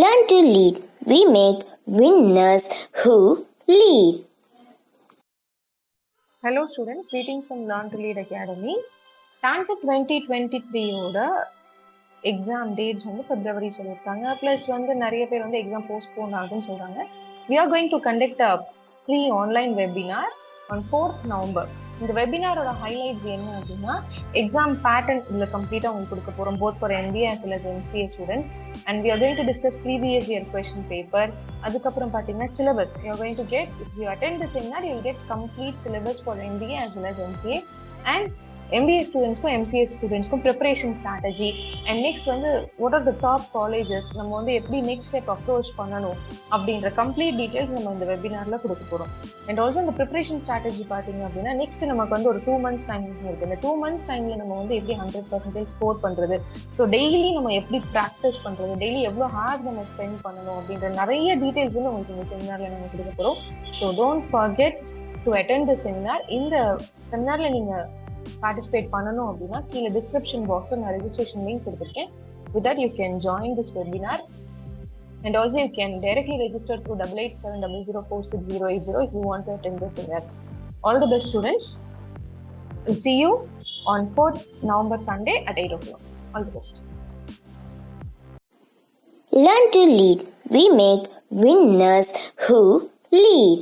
Learn to lead. We make winners who lead. Hello students, greetings from Learn to Lead Academy. TANCET 2023 ஓட exam dates வந்து பிப்ரவரி சொல்லியிருக்காங்க. Plus வந்து நிறைய பேர் வந்து எக்ஸாம் போஸ்ட்போன் ஆகுதுன்னு சொல்கிறாங்க. We are going to conduct a free online webinar on 4th November. இந்த வெபினாரோட ஹைலைட்ஸ் என்ன அப்படின்னா, எக்ஸாம் பேட்டர்ன் இதில் கம்ப்ளீட்டாக உங்களுக்கு கொடுக்க போகிறோம், both for MBA as well as MCA students. And we are going to discuss previous year question paper. அதுக்கப்புறம் பார்த்தீங்கன்னா syllabus. You are going to get, if you attend the seminar, you will get complete syllabus for MBA as well as MCA. And MBA ஸ்டூடெண்ட்ஸ்க்கும் MCA ஸ்டூடெண்ட்ஸ்க்கும் preparation strategy. And next வந்து what are the top colleges, நம்ம வந்து எப்படி next step approach பண்ணணும் அப்படின்ற complete details நம்ம இந்த வெபினாரில் கொடுக்க போகிறோம். அண்ட் ஆல்சோ இந்த ப்ரிப்பரேஷன் ஸ்ட்ராட்டஜி பார்த்தீங்க அப்படின்னா, நெக்ஸ்ட் நமக்கு வந்து ஒரு 2 months டைம் இருக்குது. இந்த 2 months டைமில் நம்ம வந்து எப்படி 100% ஸ்கோர் பண்ணுறது, ஸோ டெய்லி நம்ம எப்படி ப்ராக்டிஸ் பண்ணுறது, டெய்லி எவ்வளோ ஹார்ஸ் நம்ம ஸ்பெண்ட் பண்ணணும் அப்படின்ற நிறைய டீட்டெயில்ஸ் வந்து உங்களுக்கு இந்த செமினாரில் நம்ம கொடுக்க போகிறோம். So don't forget to attend the seminar. இந்த செமினாரில் நீங்கள் பார்ட்டிசிபேட் பண்ணணும் அப்படின்னா கீழே டிஸ்கிரிப்ஷன் பாக்ஸில் நான் ரெஜிஸ்ட்ரேஷன் லிங்க் கொடுத்துருக்கேன். With that you can join this webinar and also you can directly register through 8870046080 if you want to attend this seminar. All the best students. We'll see you on 4th November Sunday at 8 o'clock. All the best. Learn to lead. We make winners who lead.